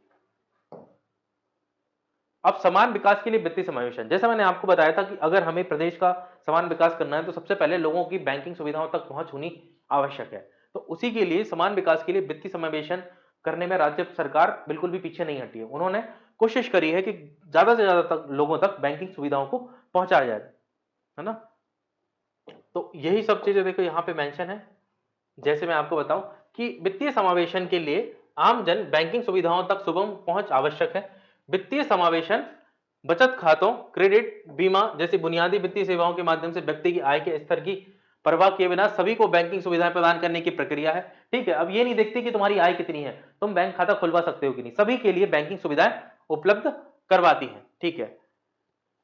अब समान विकास के लिए वित्तीय समावेशन, जैसा मैंने आपको बताया था कि अगर हमें प्रदेश का समान विकास करना है तो सबसे पहले लोगों की बैंकिंग सुविधाओं तक पहुंच होनी आवश्यक है। तो उसी के लिए समान विकास के लिए वित्तीय समावेशन करने में राज्य सरकार बिल्कुल भी पीछे नहीं हटी है। उन्होंने कोशिश करी है कि ज्यादा से ज्यादा तक लोगों तक बैंकिंग सुविधाओं को पहुंचाया जाए, है ना। तो यही सब चीजें देखो यहाँ पे मेंशन है। जैसे मैं आपको बताऊं कि वित्तीय समावेशन के लिए आम जन बैंकिंग सुविधाओं तक सुगम पहुंच आवश्यक है। वित्तीय समावेशन बचत खातों, क्रेडिट, बीमा जैसी बुनियादी वित्तीय सेवाओं के माध्यम से व्यक्ति की आय के स्तर की परवाह किए बिना सभी को बैंकिंग सुविधाएं प्रदान करने की प्रक्रिया है। ठीक है, अब ये नहीं देखती कि तुम्हारी आय कितनी है, तुम बैंक खाता खुलवा सकते हो कि नहीं, सभी के लिए बैंकिंग सुविधाएं उपलब्ध करवाती है। ठीक है,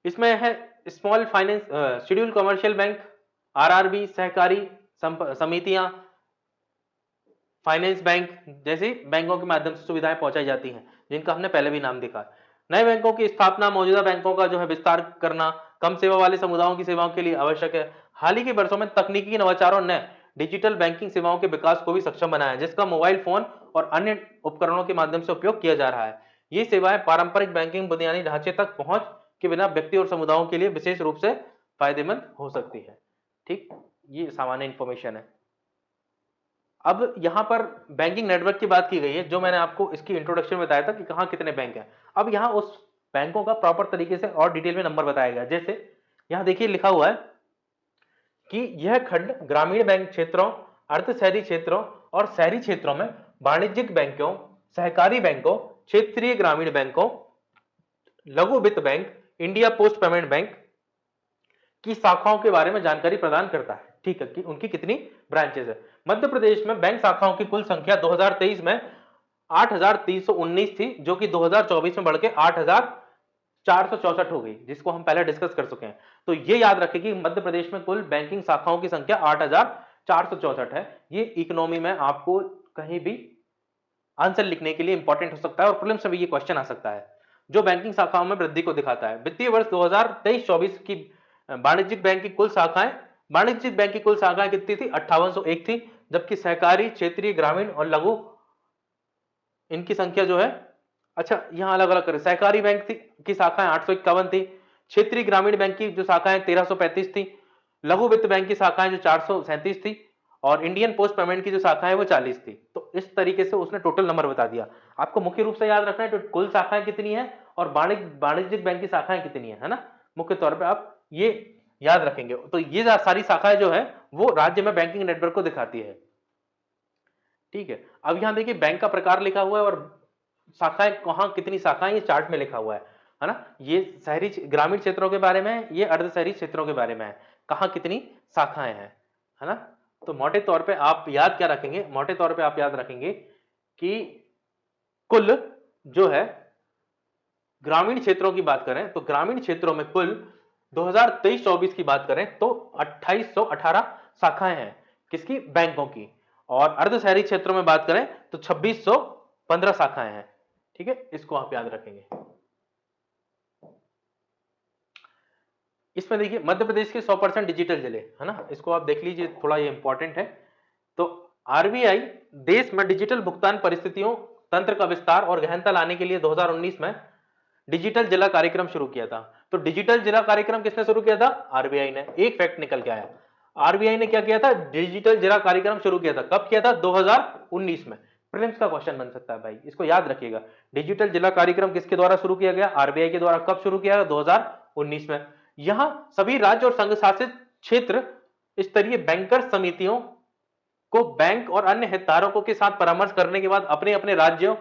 इसमें है small finance, schedule commercial bank, RRB, सहकारी समितियां, फाइनेंस बैंक जैसी बैंकों के माध्यम से सुविधाएं पहुंचाई जाती हैं, जिनका हमने पहले भी नाम देखा। नए बैंकों की स्थापना, मौजूदा बैंकों का जो है विस्तार करना कम सेवा वाले समुदायों की सेवाओं के लिए आवश्यक है। हाल ही के वर्षों में तकनीकी नवाचारों ने डिजिटल बैंकिंग सेवाओं के विकास को भी सक्षम बनाया है, जिसका मोबाइल फोन और अन्य उपकरणों के माध्यम से उपयोग किया जा रहा है। ये सेवाएं पारंपरिक बैंकिंग बुनियादी ढांचे तक पहुंच के बिना व्यक्ति और समुदायों के लिए विशेष रूप से फायदेमंद हो सकती है। ठीक, ये सामान्य इंफॉर्मेशन है। अब यहां पर बैंकिंग नेटवर्क की बात की गई है, जो मैंने आपको इसकी इंट्रोडक्शन में बताया था कि कहां कितने बैंक हैं। अब यहां उस बैंकों का प्रॉपर तरीके से और डिटेल में नंबर बताया गया। जैसे यहां देखिए लिखा हुआ है कि यह खंड ग्रामीण बैंक क्षेत्रों, अर्ध शहरी क्षेत्रों और शहरी क्षेत्रों में वाणिज्यिक बैंकों, सहकारी बैंकों, क्षेत्रीय ग्रामीण बैंकों, लघु वित्त bank, India post payment bank की शाखाओं के बारे में जानकारी प्रदान करता है। ठीक है, कि उनकी कितनी ब्रांचेस है। मध्य प्रदेश में बैंक शाखाओं की कुल संख्या 2023 में 8,319 थी, जो कि 2024 में बढ़ के 8,464 हो गई, जिसको हम पहले डिस्कस कर चुके हैं। तो ये याद रखें कि मध्य प्रदेश में कुल बैंकिंग शाखाओं की संख्या 8,464 है। ये इकोनॉमी में आपको कहीं भी आंसर लिखने के लिए इंपॉर्टेंट हो सकता है और प्रीलिम्स में भी ये क्वेश्चन आ सकता है, जो बैंकिंग शाखाओं में वृद्धि को दिखाता है। वित्तीय वर्ष 2023-24 की वाणिज्यिक बैंक की कुल शाखाएं, वाणिज्यिक बैंक की कुल शाखाएं कितनी थी? 5801 थी, जबकि सहकारी, क्षेत्रीय, ग्रामीण और लघु इनकी संख्या जो है, अच्छा यहां अलग अलग करें, सहकारी बैंक की शाखाएं 851 थी, क्षेत्रीय ग्रामीण बैंक की जो शाखाएं 1335 थी, लघु वित्त बैंक की शाखाएं जो 437 थी और इंडियन पोस्ट पेमेंट की जो शाखाएं वो 40 थी। तो इस तरीके से उसने टोटल नंबर बता दिया। आपको मुख्य रूप से याद रखना है तो कुल शाखाएं कितनी है और वाणिज्यिक बैंक की शाखाएं कितनी है ना, मुख्य तौर पर आप ये याद रखेंगे। तो ये सारी शाखाएं जो है वो राज्य में बैंकिंग नेटवर्क को दिखाती है। ठीक है, अब यहां देखिए बैंक का प्रकार लिखा हुआ है और शाखाएं कहां कितनी शाखाएं ये चार्ट में लिखा हुआ है ना। ये शहरी ग्रामीण क्षेत्रों के बारे में है, ये अर्ध शहरी क्षेत्रों के बारे में है, कहां कितनी शाखाएं हैं, है ना। तो मोटे तौर पे आप याद क्या रखेंगे, मोटे तौर पे आप याद रखेंगे कि कुल जो है ग्रामीण क्षेत्रों की बात करें तो ग्रामीण क्षेत्रों में कुल 2023-24 की बात करें तो 2818 शाखाएं हैं किसकी, बैंकों की। और अर्ध शहरी क्षेत्रों में बात करें तो 2615 शाखाएं हैं। ठीक है, इसको आप याद रखेंगे। इसमें देखिए मध्य प्रदेश के 100% डिजिटल जिले, है ना, इसको आप देख लीजिए, थोड़ा ये इंपॉर्टेंट है। तो आरबीआई देश में डिजिटल भुगतान परिस्थितियों तंत्र का विस्तार और गहनता लाने के लिए 2019 में डिजिटल जिला कार्यक्रम शुरू किया था। तो डिजिटल जिला कार्यक्रम किसने शुरू किया था? आरबीआई ने। एक फैक्ट निकल के आया, आरबीआई ने क्या किया था? डिजिटल जिला कार्यक्रम शुरू किया था। कब किया था? 2019 में। प्रीलिम्स का क्वेश्चन बन सकता है भाई, इसको याद रखिएगा। डिजिटल जिला कार्यक्रम किसके द्वारा शुरू किया गया? आरबीआई के द्वारा। कब शुरू किया गया? 2019 में। यहां सभी राज्य और संघ शासित क्षेत्र स्तरीय बैंकर समितियों को बैंक और अन्य हितधारकों के साथ परामर्श करने के बाद अपने अपने राज्यों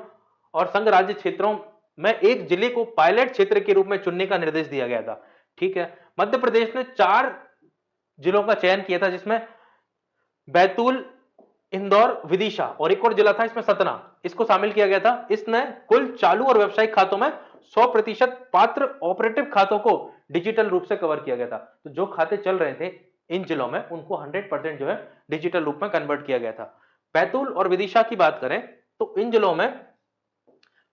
और संघ राज्य क्षेत्रों में एक जिले को पायलट क्षेत्र के रूप में चुनने का निर्देश दिया गया था। ठीक है, मध्य प्रदेश ने 4 जिलों का चयन किया था, जिसमें बैतूल, इंदौर, विदिशा और एक और जिला था इसमें सतना, इसको शामिल किया गया था। इसने कुल चालू और व्यावसायिक खातों में 100% पात्र ऑपरेटिव खातों को डिजिटल रूप से कवर किया गया था। तो जो खाते चल रहे थे इन जिलों में उनको 100% जो है डिजिटल रूप में कन्वर्ट किया गया था। बैतूल और विदिशा की बात करें तो इन जिलों में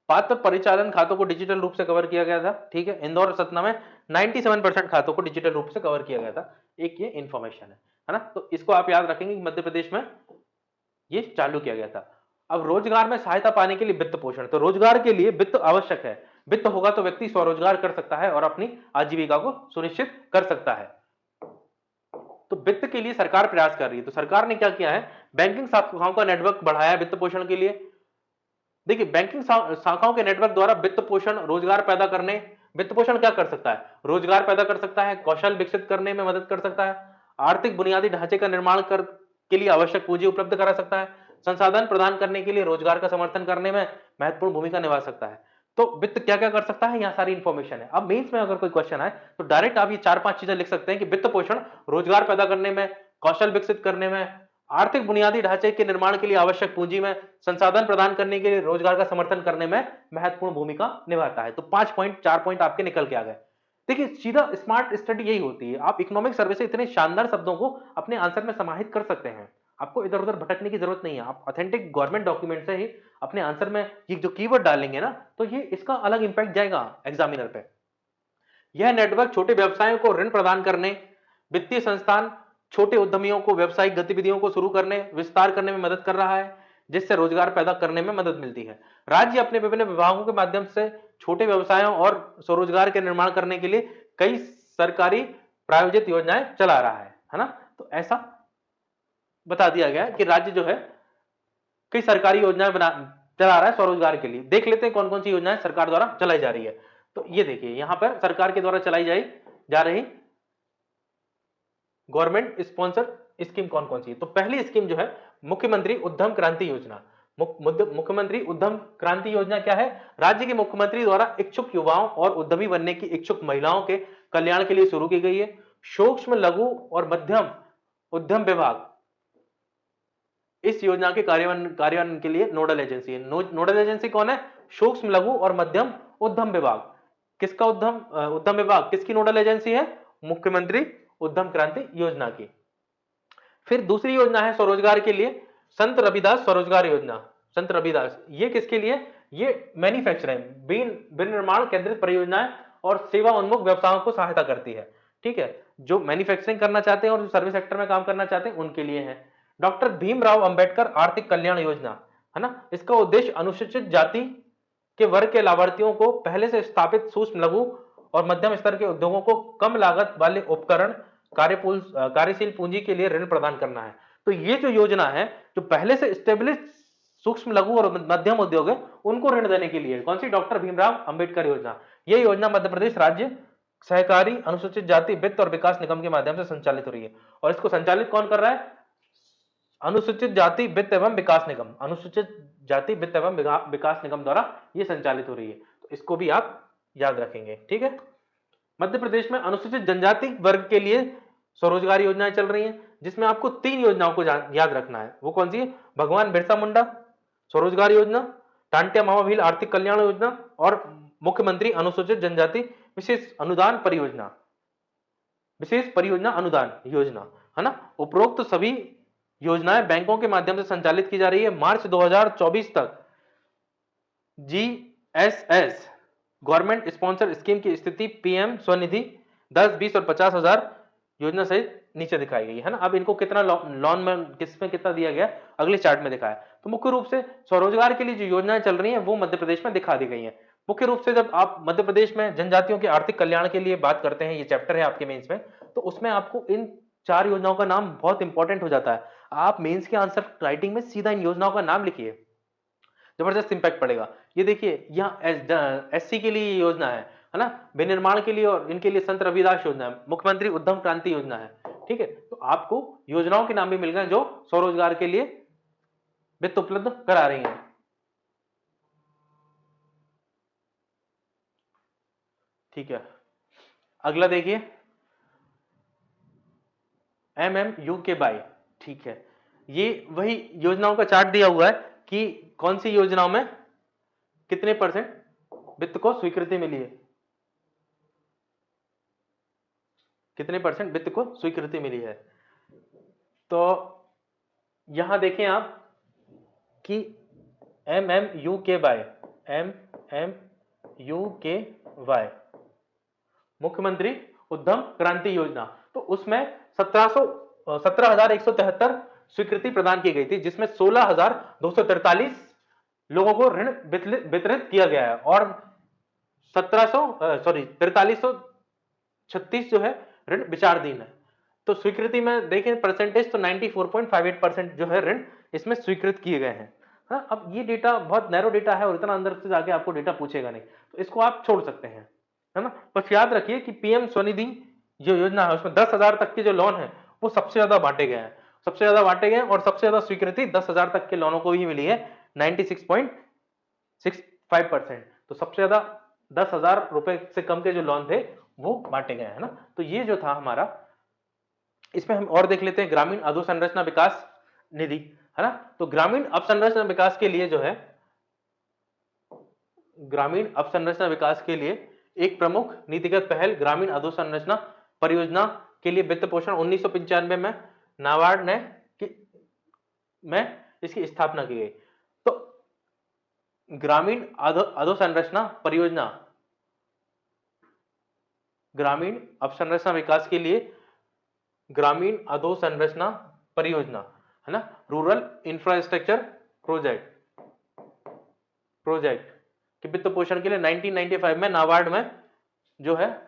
पात्र परिचालन खातों को डिजिटल रूप से कवर किया गया था। ठीक है, इंदौर और सतना में 97% खातों को डिजिटल रूप से कवर किया गया था। एक ये इंफॉर्मेशन है ना। तो इसको आप याद रखेंगे कि मध्य प्रदेश में ये चालू किया गया था। अब रोजगार में सहायता पाने के लिए वित्त पोषण, तो रोजगार के लिए वित्त आवश्यक है। वित्त होगा तो व्यक्ति स्वरोजगार कर सकता है और अपनी आजीविका को सुनिश्चित कर सकता है। तो वित्त के लिए सरकार प्रयास कर रही है। तो सरकार ने क्या किया है? बैंकिंग शाखाओं का नेटवर्क बढ़ाया है वित्त पोषण के लिए। देखिए बैंकिंग शाखाओं के नेटवर्क द्वारा वित्त पोषण, रोजगार पैदा करने, वित्त पोषण क्या कर सकता है? रोजगार पैदा कर सकता है, कौशल विकसित करने में मदद कर सकता है, आर्थिक बुनियादी ढांचे का निर्माण के लिए आवश्यक पूंजी उपलब्ध करा सकता है, संसाधन प्रदान करने के लिए रोजगार का समर्थन करने में महत्वपूर्ण भूमिका निभा सकता है। तो वित्त क्या क्या कर सकता है, यहाँ सारी इंफॉर्मेशन है। अब मेंस में अगर कोई क्वेश्चन आए तो डायरेक्ट आप ये 4-5 चीजें लिख सकते हैं कि वित्त पोषण रोजगार पैदा करने में, कौशल विकसित करने में, आर्थिक बुनियादी ढांचे के निर्माण के लिए आवश्यक पूंजी में, संसाधन प्रदान करने के लिए रोजगार का समर्थन करने में महत्वपूर्ण भूमिका निभाता है। तो 5 पॉइंट, 4 पॉइंट आपके निकल के आ गए। देखिए सीधा स्मार्ट स्टडी यही होती है, आप इकोनॉमिक सर्वे से इतने शानदार शब्दों को अपने आंसर में समाहित कर सकते हैं। आपको इधर उधर भटकने की जरूरत नहीं है। आप ऑथेंटिक गवर्नमेंट डॉक्यूमेंट से ही अपने आंसर में ये जो कीवर्ड डालेंगे ना, तो ये इसका अलग इंपैक्ट जाएगा एग्जामिनर पे। यह नेटवर्क छोटे व्यवसायों को ऋण प्रदान करने, वित्तीय संस्थान छोटे उद्यमियों को व्यावसायिक गतिविधियों को शुरू करने, विस्तार करने में मदद कर रहा है, जिससे रोजगार पैदा करने में मदद मिलती है। राज्य अपने विभिन्न विभागों के माध्यम से छोटे व्यवसायों और स्वरोजगार के निर्माण करने के लिए कई सरकारी प्रायोजित योजनाएं चला रहा है ना। तो ऐसा बता दिया गया कि राज्य जो है कई सरकारी योजनाएं बना चला रहा है स्वरोजगार के लिए। देख लेते हैं कौन कौन सी योजनाएं सरकार द्वारा चलाई जा रही है। तो ये देखिए यहां पर सरकार के द्वारा चलाई जा रही गवर्नमेंट स्पॉन्सर स्कीम कौन कौन सी है। तो पहली स्कीम जो है मुख्यमंत्री उद्यम क्रांति योजना। मुख्यमंत्री उद्यम क्रांति योजना क्या है? राज्य के मुख्यमंत्री द्वारा इच्छुक युवाओं और उद्यमी बनने की इच्छुक महिलाओं के कल्याण के लिए शुरू की गई है। सूक्ष्म लघु और मध्यम उद्यम विभाग इस योजना के कार्यान्वयन के लिए नोडल एजेंसी है। नोडल एजेंसी कौन है? सूक्ष्म लघु और मध्यम उद्यम विभाग। किसका उद्यम विभाग किसकी नोडल एजेंसी है? मुख्यमंत्री उद्यम क्रांति योजना की। फिर दूसरी योजना है स्वरोजगार के लिए संत रविदास स्वरोजगार योजना। संत रविदास ये किसके लिए? ये मैन्युफैक्चरिंग विनिर्माण केंद्रित परियोजनाएं और सेवा उन्मुख व्यवसायों को सहायता करती है। ठीक है, जो मैन्युफैक्चरिंग करना चाहते हैं और जो सर्विस सेक्टर में काम करना चाहते हैं उनके लिए है। डॉक्टर भीमराव अंबेडकर आर्थिक कल्याण योजना है ना, इसका उद्देश्य अनुसूचित जाति के वर्ग के लाभार्थियों को पहले से स्थापित सूक्ष्म लघु और मध्यम स्तर के उद्योगों को कम लागत वाले उपकरण कार्यशील पूंजी के लिए ऋण प्रदान करना है। तो ये जो योजना है, जो पहले से स्टेब्लिश सूक्ष्म लघु और मध्यम उद्योग है उनको ऋण देने के लिए, कौन सी? डॉक्टर भीमराव अंबेडकर योजना। यह योजना मध्य प्रदेश राज्य सहकारी अनुसूचित जाति वित्त और विकास निगम के माध्यम से संचालित हो रही है। और इसको संचालित कौन कर रहा है? अनुसूचित जाति वित्त एवं विकास निगम। अनुसूचित जाति वित्त एवं विकास निगम द्वारा यह संचालित हो रही है। तो इसको भी आप याद रखेंगे। ठीक है, मध्य प्रदेश में अनुसूचित जनजाति वर्ग के लिए स्वरोजगार योजनाएं चल रही हैं, जिसमें आपको 3 योजनाओं को याद रखना है। वो कौन सी है? भगवान बिरसा मुंडा स्वरोजगार योजना, टांटिया मामा भील आर्थिक कल्याण योजना और मुख्यमंत्री अनुसूचित जनजाति विशेष अनुदान परियोजना, विशेष परियोजना अनुदान योजना, है ना। उपरोक्त सभी योजनाएं बैंकों के माध्यम से संचालित की जा रही है। मार्च 2024 तक जीएसएस गवर्नमेंट स्पॉन्सर स्कीम की स्थिति पीएम स्वनिधि 10, 20 और 50 हजार योजना सहित नीचे दिखाई गई है ना। अब इनको कितना लोन में किसमें कितना दिया गया अगले चार्ट में दिखाया। तो मुख्य रूप से स्वरोजगार के लिए जो योजनाएं चल रही हैं वो मध्य प्रदेश में दिखा दी गई हैं। मुख्य रूप से जब आप मध्य प्रदेश में जनजातियों के आर्थिक कल्याण के लिए बात करते हैं, ये चैप्टर है आपके मेंस में, तो उसमें आपको इन 4 योजनाओं का नाम बहुत इंपॉर्टेंट हो जाता है। आप मेंस के आंसर राइटिंग में सीधा इन योजनाओं का नाम लिखिए, जबरदस्त इंपैक्ट पड़ेगा। ये देखिए यहाँ एससी के लिए योजना है ना, विनिर्माण के लिए और इनके लिए संत रविदास योजना है, मुख्यमंत्री उद्यम क्रांति योजना है। ठीक है, तो आपको योजनाओं के नाम भी मिल गए जो स्वरोजगार के लिए वित्त उपलब्ध करा रही हैं। ठीक है, अगला देखिए MMUKY। ठीक है, ये वही योजनाओं का चार्ट दिया हुआ है कि कौन सी योजनाओं में कितने परसेंट वित्त को स्वीकृति मिली है, कितने परसेंट वित्त को स्वीकृति मिली है। तो यहां देखें आप कि MMUKY मुख्यमंत्री उद्यम क्रांति योजना, तो उसमें 17,173 स्वीकृति प्रदान की गई थी, जिसमें 16,243 लोगों को ऋण वितरित किया गया है और 4336 जो है ऋण विचाराधीन है। तो स्वीकृति में देखें परसेंटेज तो 94.58% जो है ऋण इसमें स्वीकृत किए गए हैं। हाँ, अब ये डेटा बहुत नैरो डेटा है और इतना अंदर से जाके आपको डेटा पूछेगा नहीं, तो इसको आप छोड़ सकते हैं, है ना। बस याद रखिए कि पीएम स्वनिधि जो योजना है उसमें 10,000 तक के जो लोन है वो सबसे ज्यादा बांटे गए हैं, सबसे ज्यादा बांटे गए और सबसे ज्यादा स्वीकृति 10,000 तक के लोनों को ही मिली है, 96.65%। तो सबसे ज्यादा 10,000 रुपए से कम के जो लोन थे वो बांटे गए हैं ना। तो ये जो था हमारा, इसमें हम और देख लेते हैं ग्रामीण अधोसंरचना विकास निधि, है ना। तो ग्रामीण अवसंरचना विकास के लिए जो है, ग्रामीण अवसंरचना विकास के लिए एक प्रमुख नीतिगत पहल ग्रामीण अधोसंरचना परियोजना के लिए वित्त पोषण 1995 में नाबार्ड ने इसकी स्थापना की गई। तो ग्रामीण अधोसंरचना परियोजना, ग्रामीण अवसंरचना विकास के लिए ग्रामीण अधोसंरचना परियोजना, है ना, रूरल इंफ्रास्ट्रक्चर प्रोजेक्ट के वित्त पोषण के लिए 1995 में नाबार्ड में जो है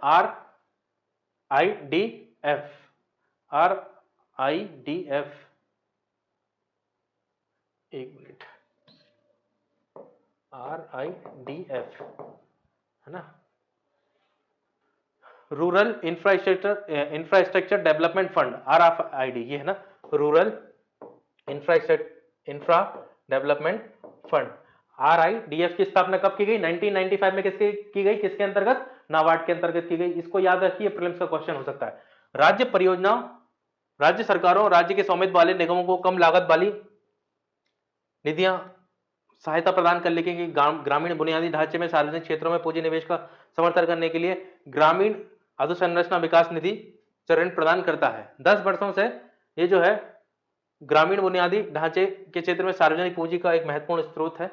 RIDF एक मिनट RIDF है ना, rural infrastructure development fund, RFID, ये है ना, rural infra development fund. RIDF की स्थापना कब की गई? 1995 में। किसके की गई? किसके अंतर्गत? नाबार्ड के अंतर्गत की गई। इसको याद रखिए, प्रीलिम्स का क्वेश्चन हो सकता है। राज्य परियोजना, राज्य सरकारों, राज्य के स्वामित्व वाले निगमों को कम लागत वाली निधियां सहायता प्रदान कर लेंगे। ग्रामीण बुनियादी ढांचे में सार्वजनिक क्षेत्रों में पूंजी निवेश का समर्थन करने के लिए ग्रामीण अधोसंरचना विकास निधि ऋण प्रदान करता है। 10 वर्षों से ये जो है ग्रामीण बुनियादी ढांचे के क्षेत्र में सार्वजनिक पूंजी का एक महत्वपूर्ण स्रोत है,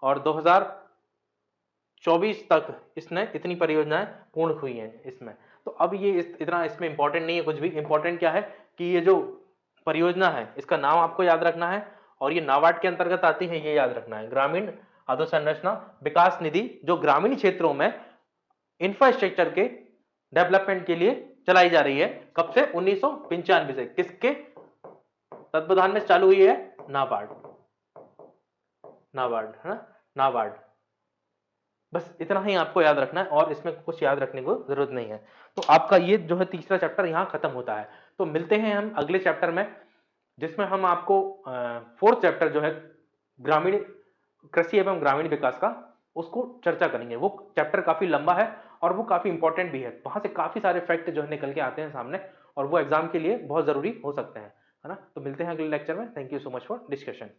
और 2024 तक इसने इतनी परियोजनाएं पूर्ण हुई हैं इसमें। तो अब ये इतना इसमें इंपॉर्टेंट नहीं है कुछ भी। इंपॉर्टेंट क्या है कि ये जो परियोजना है इसका नाम आपको याद रखना है, और ये नाबार्ड के अंतर्गत आती है, ये याद रखना है। ग्रामीण अधोसंरचना विकास निधि, जो ग्रामीण क्षेत्रों में इंफ्रास्ट्रक्चर के डेवलपमेंट के लिए चलाई जा रही है। कब से? 1995 से। किसके तत्वाधान में चालू हुई है? नाबार्ड, नाबार्ड है ना, नाबार्ड। बस इतना ही आपको याद रखना है, और इसमें कुछ याद रखने को जरूरत नहीं है। तो आपका ये जो है तीसरा चैप्टर यहां खत्म होता है। तो मिलते हैं हम अगले चैप्टर में, जिसमें हम आपको फोर्थ चैप्टर जो है ग्रामीण कृषि एवं ग्रामीण विकास का, उसको चर्चा करेंगे। वो चैप्टर काफी लंबा है और वो काफी इंपॉर्टेंट भी है। वहां से काफी सारे फैक्ट जो है निकल के आते हैं सामने, और वो एग्जाम के लिए बहुत जरूरी हो सकते हैं, है ना। तो मिलते हैं अगले लेक्चर में। Thank you so much for discussion.